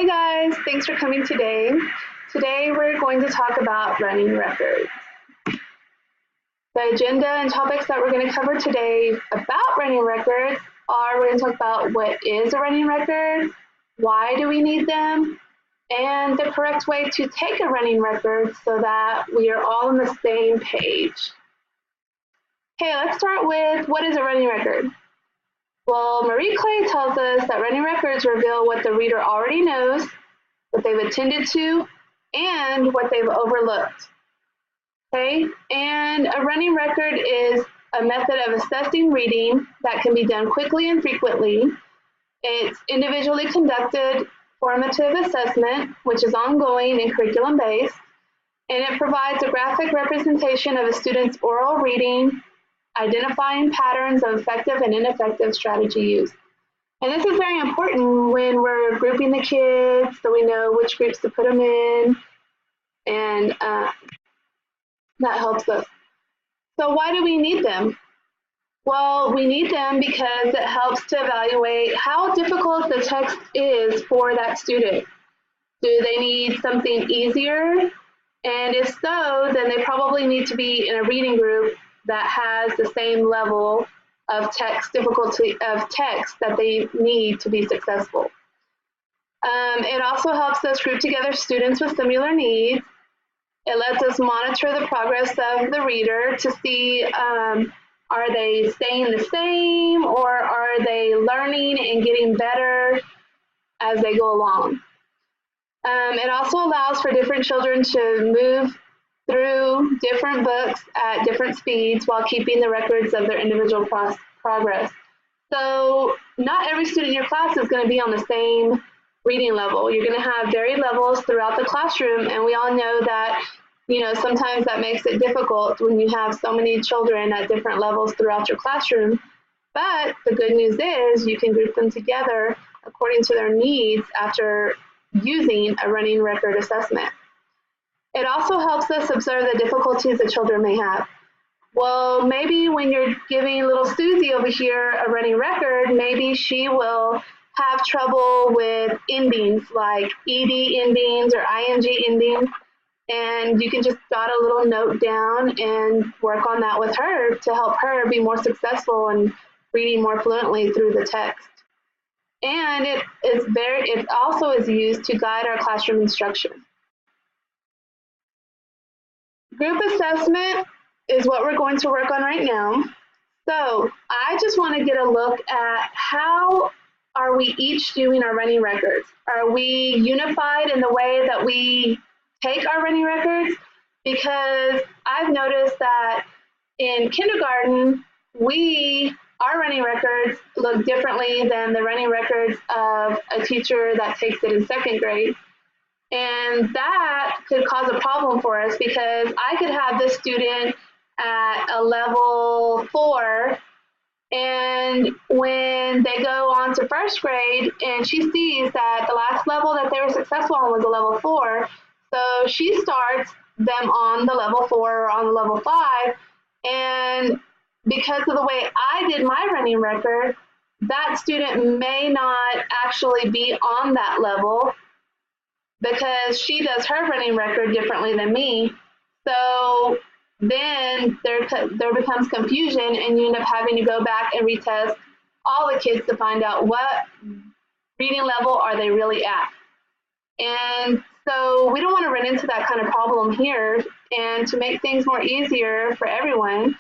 Hey guys, thanks for coming today. Today we're going to talk about running records. The agenda and topics that we're going to cover today about running records are we're going to talk about what is a running record, why do we need them, and the correct way to take a running record so that we are all on the same page. Okay, let's start with what is a running record? Well, Marie Clay tells us that running records reveal what the reader already knows, what they've attended to, and what they've overlooked. Okay, and a running record is a method of assessing reading that can be done quickly and frequently. It's individually conducted formative assessment, which is ongoing and curriculum-based, and it provides a graphic representation of a student's oral reading, identifying patterns of effective and ineffective strategy use. And this is very important when we're grouping the kids so we know which groups to put them in, and that helps us. So why do we need them? Well, we need them because it helps to evaluate how difficult the text is for that student. Do they need something easier? And if so, then they probably need to be in a reading group that has the same level of difficulty of text that they need to be successful. It also helps us group together students with similar needs. It lets us monitor the progress of the reader to see are they staying the same or are they learning and getting better as they go along. It also allows for different children to move through different books at different speeds while keeping the records of their individual progress. So not every student in your class is going to be on the same reading level. You're going to have varied levels throughout the classroom, and we all know that, sometimes that makes it difficult when you have so many children at different levels throughout your classroom. But the good news is you can group them together according to their needs after using a running record assessment. It also helps us observe the difficulties that children may have. Well, maybe when you're giving little Susie over here a running record, maybe she will have trouble with endings like ed endings or ing endings, and you can just jot a little note down and work on that with her to help her be more successful and reading more fluently through the text. And it also is used to guide our classroom instruction. Group assessment is what we're going to work on right now. So I just want to get a look at how are we each doing our running records. Are we unified in the way that we take our running records? Because I've noticed that in kindergarten, our running records look differently than the running records of a teacher that takes it in second grade. And that could cause a problem for us because I could have this student at a level 4, and when they go on to first grade and she sees that the last level that they were successful on was a level 4, so she starts them on the level 4 or on the level 5, and because of the way I did my running record, that student may not actually be on that level because she does her running record differently than me. So then there becomes confusion, and you end up having to go back and retest all the kids to find out what reading level are they really at. And so we don't want to run into that kind of problem here. And to make things more easier for everyone,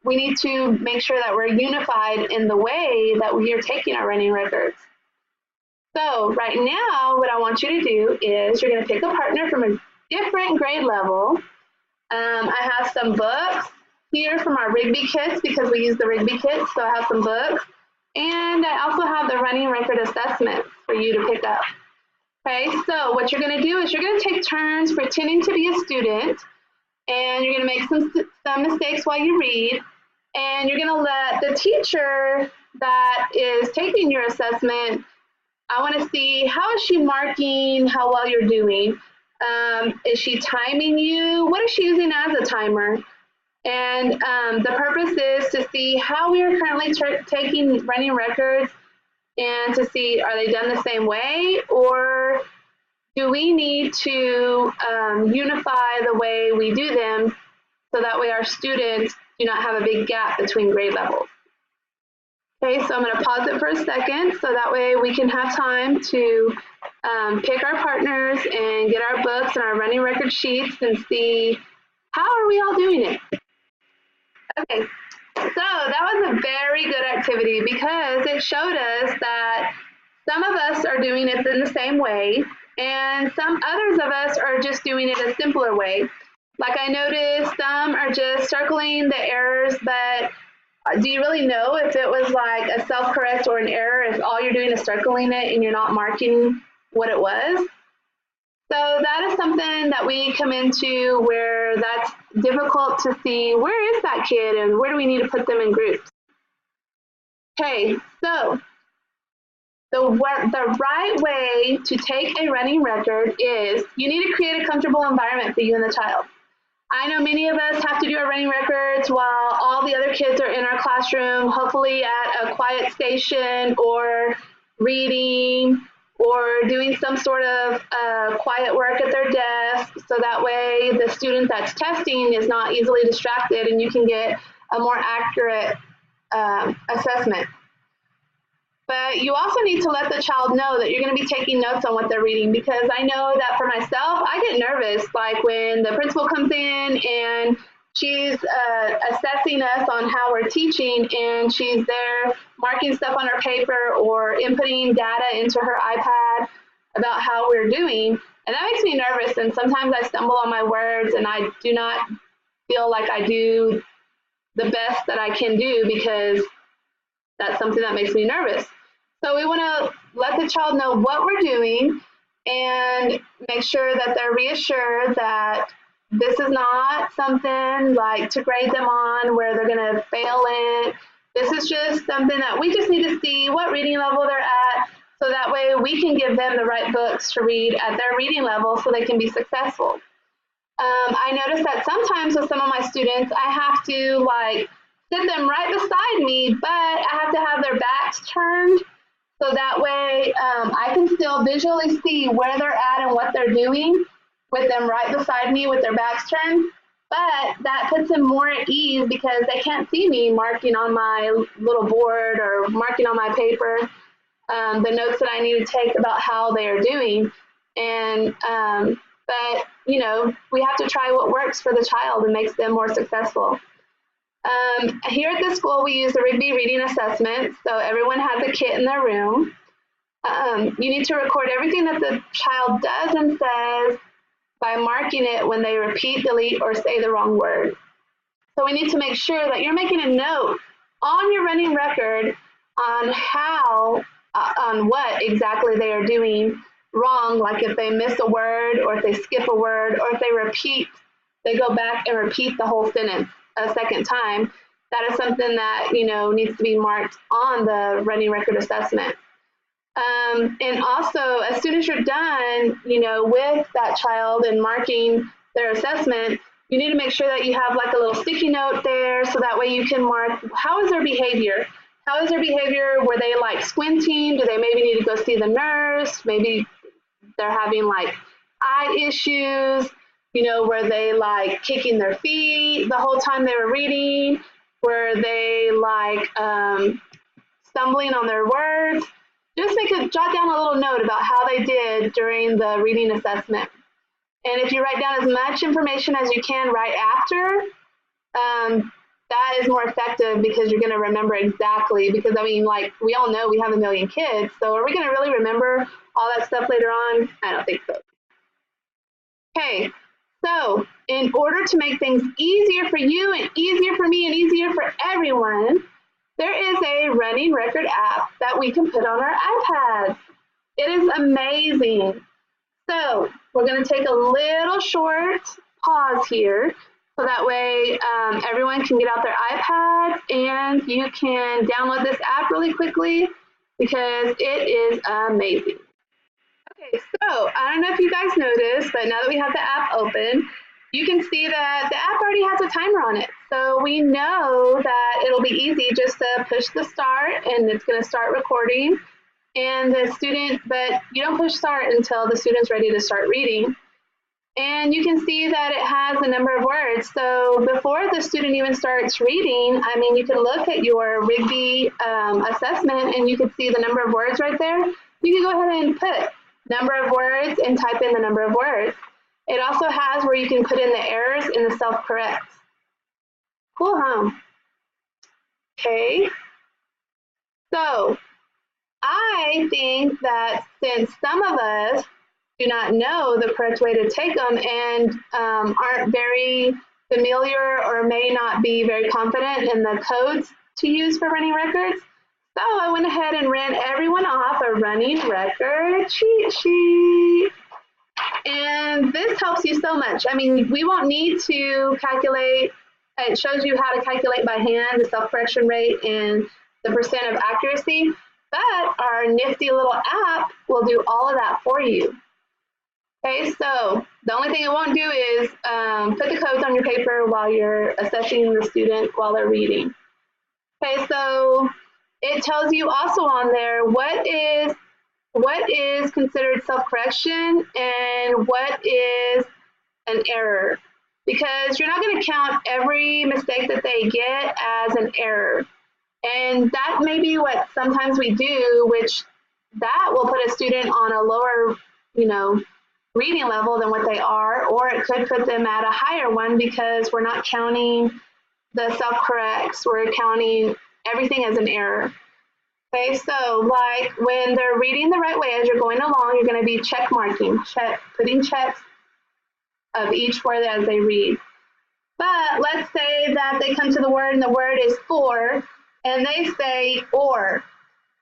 we need to make sure that we're unified in the way that we are taking our running records. So right now, what I want you to do is you're going to pick a partner from a different grade level. I have some books here from our Rigby kits because we use the Rigby kits, so I have some books. And I also have the running record assessments for you to pick up. Okay, so what you're going to do is you're going to take turns pretending to be a student, and you're going to make some mistakes while you read, and you're going to let the teacher that is taking your assessment, I want to see how is she marking how well you're doing. Is she timing you? What is she using as a timer? And the purpose is to see how we are currently taking running records and to see, are they done the same way, or do we need to unify the way we do them so that way our students do not have a big gap between grade levels? Okay, so I'm going to pause it for a second so that way we can have time to pick our partners and get our books and our running record sheets and see how are we all doing it. Okay, so that was a very good activity because it showed us that some of us are doing it in the same way and some others of us are just doing it a simpler way. Like I noticed some are just circling the errors, but do you really know if it was like a self-correct or an error if all you're doing is circling it and you're not marking what it was? So that is something that we come into where that's difficult to see where is that kid and where do we need to put them in groups. Okay, so the right way to take a running record is you need to create a comfortable environment for you and the child. I know many of us have to do our running records while all the other kids are in our classroom, hopefully at a quiet station or reading or doing some sort of quiet work at their desk, so that way the student that's testing is not easily distracted and you can get a more accurate assessment. But you also need to let the child know that you're going to be taking notes on what they're reading, because I know that for myself, I get nervous, like when the principal comes in and she's assessing us on how we're teaching and she's there marking stuff on her paper or inputting data into her iPad about how we're doing. And that makes me nervous, and sometimes I stumble on my words and I do not feel like I do the best that I can do because that's something that makes me nervous. So we want to let the child know what we're doing and make sure that they're reassured that this is not something like to grade them on where they're going to fail it. This is just something that we just need to see what reading level they're at, so that way we can give them the right books to read at their reading level so they can be successful. I noticed that sometimes with some of my students, I have to like sit them right beside me, but I have to have their backs turned so that way I can still visually see where they're at and what they're doing with them right beside me with their backs turned. But that puts them more at ease because they can't see me marking on my little board or marking on my paper the notes that I need to take about how they are doing. And but you know, we have to try what works for the child and makes them more successful. Here at the school, we use the Rigby Reading Assessment, so everyone has a kit in their room. You need to record everything that the child does and says by marking it when they repeat, delete, or say the wrong word. So we need to make sure that you're making a note on your running record on on what exactly they are doing wrong, like if they miss a word or if they skip a word or if they repeat, they go back and repeat the whole sentence a second time. That is something that, you know, needs to be marked on the running record assessment. And also, as soon as you're done, you know, with that child and marking their assessment, you need to make sure that you have like a little sticky note there so that way you can mark how is their behavior. How is their behavior? Were they like squinting? Do they maybe need to go see the nurse? Maybe they're having like eye issues. You know, were they like kicking their feet the whole time they were reading? Were they like stumbling on their words? Just jot down a little note about how they did during the reading assessment. And if you write down as much information as you can right after, that is more effective because you're going to remember exactly. Because I mean, like we all know we have a million kids, so are we going to really remember all that stuff later on? I don't think so. Okay. So in order to make things easier for you and easier for me and easier for everyone, there is a running record app that we can put on our iPads. It is amazing. So we're going to take a little short pause here so that way everyone can get out their iPads and you can download this app really quickly because it is amazing. Okay, so I don't know if you guys noticed, but now that we have the app open, you can see that the app already has a timer on it. So we know that it'll be easy just to push the start and it's going to start recording and the student, but you don't push start until the student's ready to start reading. And you can see that it has a number of words. So before the student even starts reading, I mean, you can look at your Rigby assessment and you can see the number of words right there. You can go ahead and put number of words and type in the number of words. It also has where you can put in the errors and the self-corrects. Cool, huh? Okay. So I think that since some of us do not know the correct way to take them and aren't very familiar or may not be very confident in the codes to use for running records, so I went ahead and ran everyone off a running record cheat sheet. And this helps you so much. I mean, we won't need to calculate. It shows you how to calculate by hand the self-correction rate and the percent of accuracy, but our nifty little app will do all of that for you. Okay, so the only thing it won't do is put the codes on your paper while you're assessing the student while they're reading. Okay, so it tells you also on there what is considered self-correction and what is an error, because you're not going to count every mistake that they get as an error. And that may be what sometimes we do, which that will put a student on a lower, reading level than what they are, or it could put them at a higher one because we're not counting the self-corrects, we're counting everything as an error. Okay, so like when they're reading the right way as you're going along, you're going to be check marking, putting checks of each word as they read. But let's say that they come to the word and the word is for, and they say or.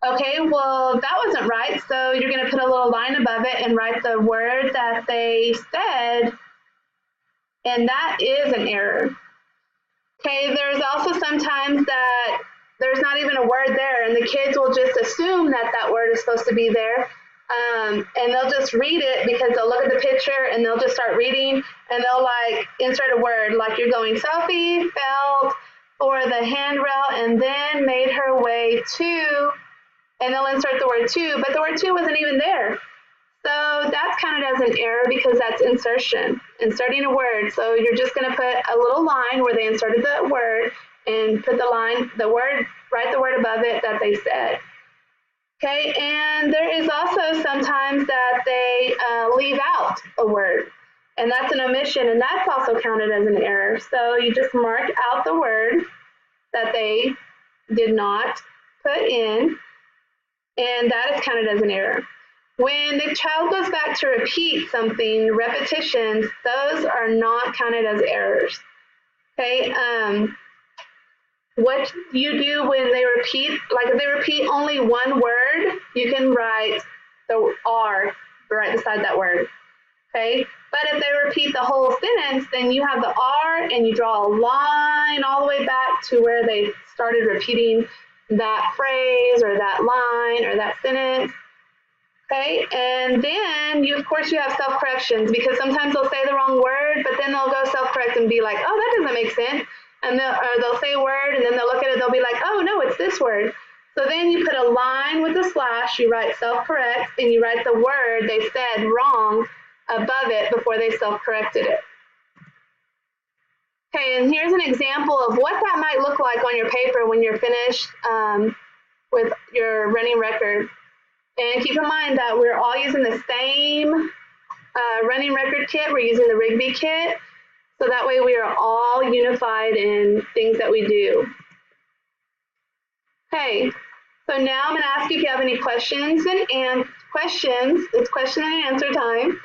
Okay, well, that wasn't right, so you're going to put a little line above it and write the word that they said, and that is an error. Okay, there's also sometimes that there's not even a word there, and the kids will just assume that that word is supposed to be there, and they'll just read it because they'll look at the picture and they'll just start reading, and they'll like insert a word, like you're going, Sophie felt for the handrail and then made her way to, and they'll insert the word to, but the word to wasn't even there. So that's counted as an error because that's inserting a word. So you're just going to put a little line where they inserted the word and put write the word above it that they said. Okay, and there is also sometimes that they leave out a word, and that's an omission, and that's also counted as an error. So you just mark out the word that they did not put in, and that is counted as an error. When the child goes back to repeat something, repetitions, those are not counted as errors. Okay, what you do when they repeat, like if they repeat only one word, you can write the R right beside that word. Okay, but if they repeat the whole sentence, then you have the R and you draw a line all the way back to where they started repeating that phrase or that line or that sentence. Okay, and then of course you have self-corrections, because sometimes they'll say the wrong word, but then they'll go self-correct and be like, oh, that doesn't make sense. And they'll say a word and then they'll look at it, they'll be like, oh no, it's this word. So then you put a line with a slash, you write self-correct, and you write the word they said wrong above it before they self-corrected it. Okay, and here's an example of what that might look like on your paper when you're finished with your running record. And keep in mind that we're all using the same running record kit. We're using the Rigby kit. So that way we are all unified in things that we do. Okay, so now I'm going to ask you if you have any questions and questions. It's question and answer time.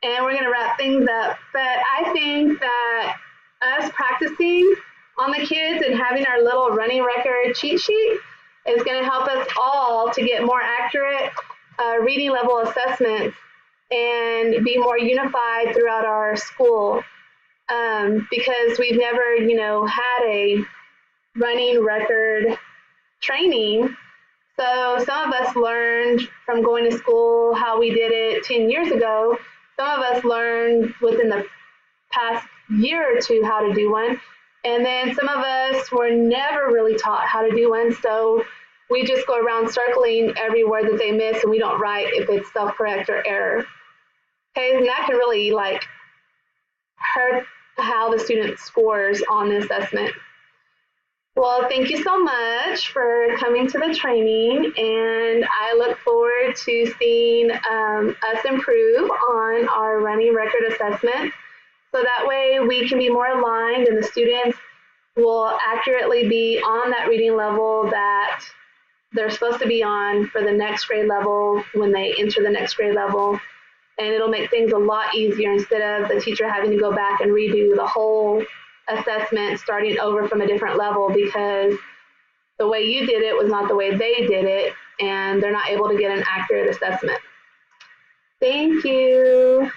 And we're going to wrap things up. But I think that us practicing on the kids and having our little running record cheat sheet is going to help us all to get more accurate reading level assessments and be more unified throughout our school, because we've never, had a running record training. So some of us learned from going to school how we did it 10 years ago. Some of us learned within the past year or two how to do one. And then some of us were never really taught how to do one. So we just go around circling every word that they miss and we don't write if it's self-correct or error. Okay, and that can really like hurt how the student scores on the assessment. Well, thank you so much for coming to the training, and I look forward to seeing us improve on our running record assessment, so that way we can be more aligned and the students will accurately be on that reading level that they're supposed to be on for the next grade level when they enter the next grade level. And it'll make things a lot easier instead of the teacher having to go back and redo the whole assessment starting over from a different level because the way you did it was not the way they did it, and they're not able to get an accurate assessment. Thank you.